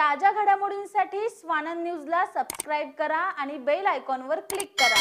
ताज्या घडामोडींसाठी स्वानंद न्यूजला सबस्क्राइब करा आणि बेल आयकॉनवर क्लिक करा।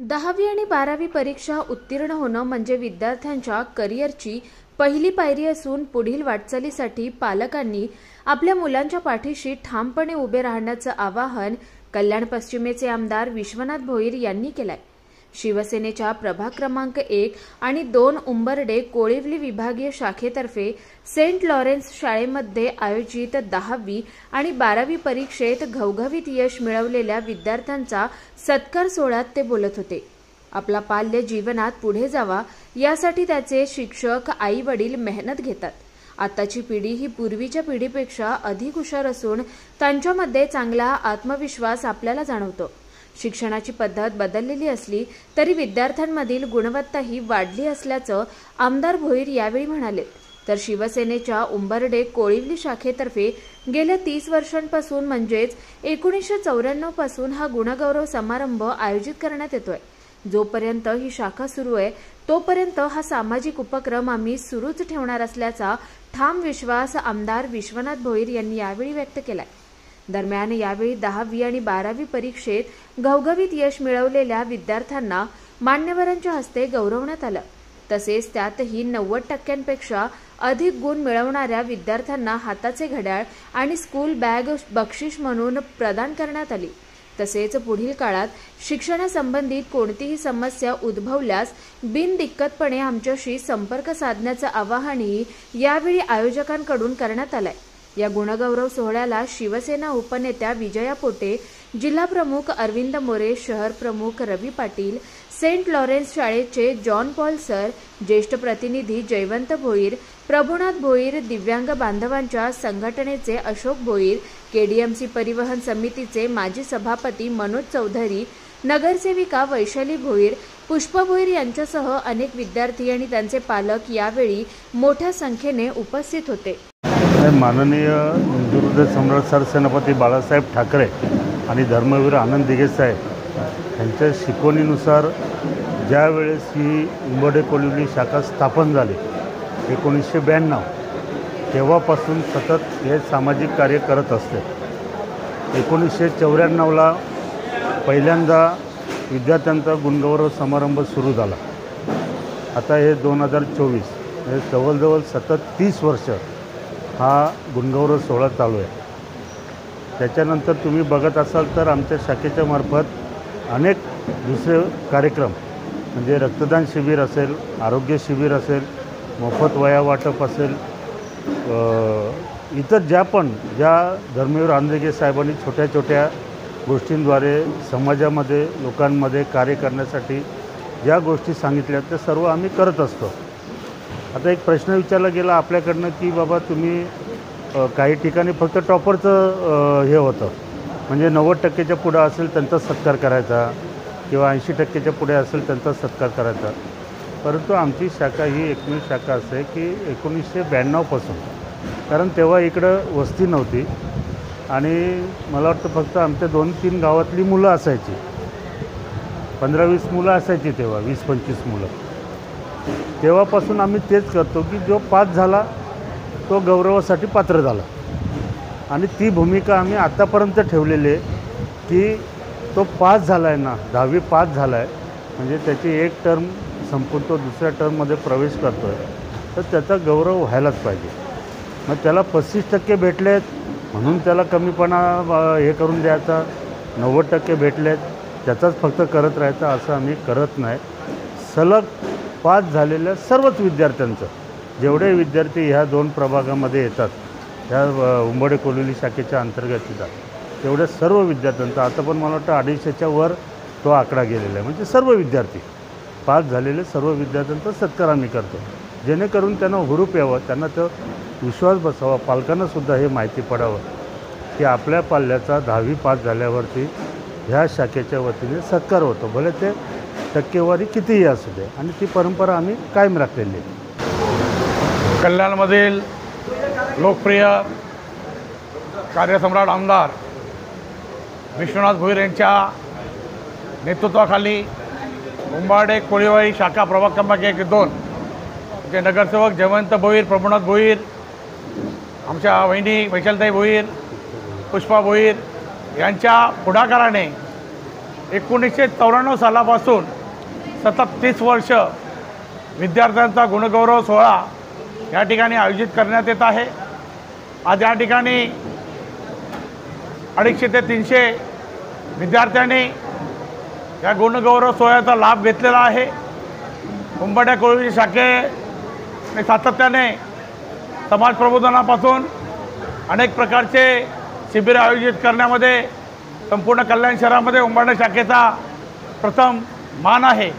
10वी आणि 12वी परीक्षा उत्तीर्ण होणं म्हणजे विद्यार्थ्यांच्या करिअरची पहिली पायरी असून पुढील वाटचालीसाठी पालकांनी आपल्या मुलांच्या पाठीशी ठामपणे उभे राहण्याचं आवाहन कल्याण पश्चिमेचे आमदार विश्वनाथ भोईर यांनी केलंय। शिवसेनेच्या प्रभाग क्रमांक 1 आणि 2 उंबरडे कोळिवली विभागीय शाखेतर्फे सेंट लॉरेन्स शाळेमध्ये आयोजित 10वी आणि 12वी परीक्षेत घवघवीत यश मिळवलेल्या विद्यार्थ्यांचा सत्कार सोहळ्यात ते बोलत होते। आपला पाल्य जीवनात पुढे जावा यासाठी त्याचे शिक्षक आई वडील मेहनत घेतात। आताची पिढी ही पूर्वीच्या पिढीपेक्षा अधिक हुशार असून त्यांच्यामध्ये चांगला आत्मविश्वास आपल्याला जाणवतो। शिक्षणाची पद्धत बदललेली असली तरी विद्यार्थ्यांमधील गुणवत्ताही वाढली असल्याचं आमदार भोईर यावेळी म्हणाले। तर शिवसेनेच्या उंबरडे कोळिवली शाखेतर्फे गेल्या 30 वर्षांपासून म्हणजेच 1994 पासून हा गुणगौरव समारंभ आयोजित करण्यात येतोय। जोपर्यंत ही शाखा सुरू आहे तोपर्यंत हा सामाजिक उपक्रम आम्ही सुरूच ठेवणार असल्याचा ठाम विश्वास आमदार विश्वनाथ भोईर यांनी यावेळी व्यक्त केलाय। दरम्यान यावेळी 10वी आणि 12वी परीक्षेत घवघवीत यश मिळवलेल्या विद्यार्थ्यांना मान्यवरांच्या हस्ते गौरवण्यात आलं। तसेच त्यातही 90% अधिक गुण मिळवणाऱ्या विद्यार्थ्यांना हाताचे घड्याळ आणि स्कूल बॅग बक्षीस म्हणून प्रदान करण्यात आली। तसेच पुढील काळात शिक्षणासंबंधित कोणतीही समस्या उद्भवल्यास बिनदिक्कतपणे आमच्याशी संपर्क साधण्याचं आवाहनही यावेळी आयोजकांकडून करण्यात आलंय। या गुणगौरव सोहळ्याला शिवसेना उपनेत्या विजया पोटे, जिल्हा प्रमुख अरविंद मोरे, शहर प्रमुख रवी पाटील, सेंट लॉरेन्स शाळेचे जॉन पॉल सर, ज्येष्ठ प्रतिनिधी जयवंत भोईर, प्रभुनाथ भोईर, दिव्यांग बांधवांच्या संघटनेचे अशोक भोईर, केडीएमसी परिवहन समितीचे माजी सभापती मनोज चौधरी, नगरसेविका वैशाली भोईर, पुष्पा भोईर यांच्यासह अनेक विद्यार्थी आणि त्यांचे पालक यावेळी मोठ्या संख्येने उपस्थित होते। माननीय हिंदुहृदय सम्राट सरसेनापती बाळासाहेब ठाकरे आणि धर्मवीर आनंद दिघे साहेब यांच्या शिकवणीनुसार ज्या वेळेस ही उंबरडे कोळिवली शाखा स्थापन झाली 1992 तेव्हापासून सतत हे सामाजिक कार्य करत असते। 1994ला पहिल्यांदा विद्यार्थ्यांचा गुणगौरव समारंभ सुरू झाला। आता हे 2024 हे जवळजवळ सतत 30 वर्ष हा गुणगौरव सोहळा चालू आहे। त्याच्यानंतर तुम्ही बघत असाल तर आमच्या शाखेच्या मार्फत अनेक दुसरे कार्यक्रम म्हणजे रक्तदान शिबिर असेल, आरोग्य शिबिर असेल, मोफत वह्या वाटप असेल, इतर ज्या धर्मवीर आनंद दिघे साहेबांनी छोट्या छोट्या गोष्टींद्वारे समाजामध्ये लोकांमध्ये कार्य करण्यासाठी ज्या गोष्टी सांगितल्या त्या सर्व आम्ही करत असतो। आता एक प्रश्न विचारला गेला आपल्याकडनं की बाबा तुम्ही काही ठिकाणी फक्त टॉपरचं हे होतं म्हणजे 90% पुढं असेल त्यांचा सत्कार करायचा किंवा 80% पुढे असेल त्यांचा सत्कार करायचा। परंतु आमची शाखा ही एकमेव शाखा असते की 1992 पासून, कारण तेव्हा इकडं वस्ती नव्हती आणि मला वाटतं फक्त आमच्या 2-3 गावातली मुलं असायची, 15-20 मुलं असायची तेव्हा, 20-25 मुलं। तेव्हापासून आम्ही तेच करतो की जो पास झाला तो गौरवासाठी पात्र झाला आणि ती भूमिका आम्ही आतापर्यंत ठेवलेली आहे की तो पास झाला आहे ना, 10वी पास झाला आहे म्हणजे त्याची एक टर्म संपून तो दुसऱ्या टर्ममध्ये प्रवेश करतो आहे तर त्याचा गौरव व्हायलाच पाहिजे। मग त्याला 35% भेटलेत म्हणून त्याला कमीपणा हे करून द्यायचा, 90% भेटलेत त्याचाच फक्त करत राहायचं असं आम्ही करत नाही। सलग पास झालेल्या सर्वच विद्यार्थ्यांचं, जेवढे विद्यार्थी ह्या 2 प्रभागामध्ये येतात, ह्या उंबरडे कोळिवली शाखेच्या अंतर्गत येतात तेवढ्या सर्व विद्यार्थ्यांचा आता पण मला वाटतं 250च्या वर तो आकडा गेलेला आहे। म्हणजे सर्व विद्यार्थी पास झालेले सर्व विद्यार्थ्यांचा सत्कार आम्ही करतो जेणेकरून त्यांना हुरूप यावं, त्यांना तो विश्वास बसावा, पालकांनासुद्धा हे माहिती पडावं की आपल्या पाल्याचा 10वी पास झाल्यावरती ह्या शाखेच्या वतीने सत्कार होतो, भले ते टक्केवारी कितीही असू दे आणि ती परंपरा आम्ही कायम राखलेली आहे। कल्याणमधील लोकप्रिय कार्यसम्राट आमदार विश्वनाथ भोईर यांच्या नेतृत्वाखाली उंबरडे कोळिवली शाखा प्रभाग क्रमांक 1-2 जे नगरसेवक जयवंत भोईर, प्रभुनाथ भोईर, आमच्या वहिनी वैशालताई भोईर, पुष्पा भोईर यांच्या पुढाकाराने 1994 सालापासून सतत 30 वर्ष विद्यार्थ्यांचा गुणगौरव सोहळा या ठिकाणी आयोजित करण्यात येत आहे। आज या ठिकाणी 250 ते 300 विद्यार्थ्यांनी या गुणगौरव सोहळ्याचा लाभ घेतलेला आहे। उंबरठा कोळी शाखेने सातत्याने समाज प्रबोधनापासून अनेक प्रकारचे शिबिर आयोजित करण्यामध्ये संपूर्ण कल्याण शहरामध्ये उंबरठा शाखेचा प्रथम मान आहे।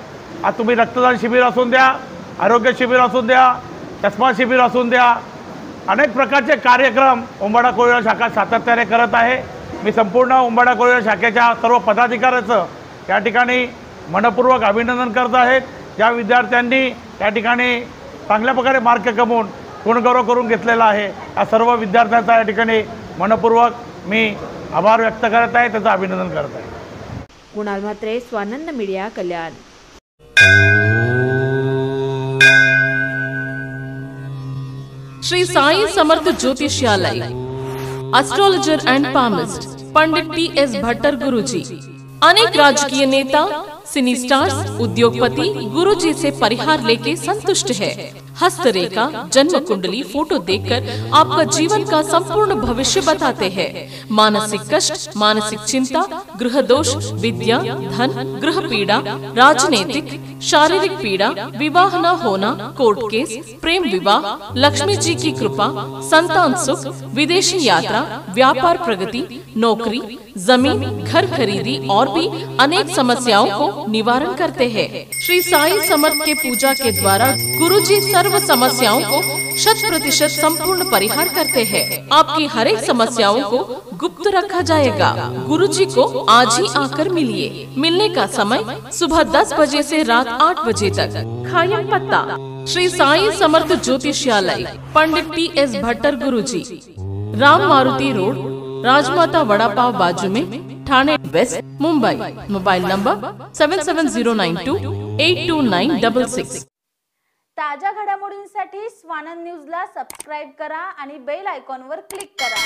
आज तुम्ही रक्तदान शिबिर असून द्या, आरोग्य शिबिर असून द्या, चष्मा शिबिर असून द्या, अनेक प्रकारचे कार्यक्रम उंबरठा कोळी शाखा सातत्याने करत आहे। मी संपूर्ण उंबरठा कोळी शाखेच्या सर्व पदाधिकाऱ्यांचं या ठिकाणी मनपूर्वक अभिनंदन करत आहेत। ज्या विद्यार्थ्यांनी या ठिकाणी चांगल्या प्रकारे मार्क कमवून गुणगौरव करून घेतलेला आहे, या सर्व विद्यार्थ्यांचा या ठिकाणी मनपूर्वक मी आभार व्यक्त करत आहे, त्याचं अभिनंदन करत आहे। Kunal Mhatre, Swanand media, Kalyan. Shri Sai Samarth Jyotishalaya, astrologer and palmist Pandit T S. Bhattar Guruji. अनेक राजकीय नेता, सिनी स्टार्स, उद्योगपति गुरुजी से परिहार लेके संतुष्ट है। हस्तरेखा, जन्म कुंडली, फोटो देखकर आपका जीवन का संपूर्ण भविष्य बताते हैं। मानसिक कष्ट, मानसिक चिंता, गृह दोष, विद्या, धन, गृह पीड़ा, राजनीतिक, शारीरिक पीड़ा, विवाह न होना, कोर्ट केस, प्रेम विवाह, लक्ष्मी जी की कृपा, संतान सुख, विदेशी यात्रा, व्यापार प्रगति, नौकरी, जमीन, घर खरीदी और भी अनेक समस्याओं को निवारण करते हैं। श्री साई समर्थ के पूजा के द्वारा गुरुजी सर्व समस्याओं को 100% संपूर्ण परिहार करते हैं। आपकी हर एक समस्याओं को गुप्त रखा जाएगा। गुरुजी को आज ही आकर मिलिए। मिलने का समय सुबह 10 बजे से रात 8 बजे तक। खायम पत्ता श्री साई समर्थ ज्योतिषालय, पंडित टी.एस. भट्टर गुरुजी, राम मारुति रोड, राजमाता वड़ा पाव बाजू में, Thane west, Mumbai. Mobile number 7709282966। ताज्या घडामोडींसाठी स्वानंद न्यूजला सबस्क्राईब करा आणि बेल आयकॉनवर क्लिक करा।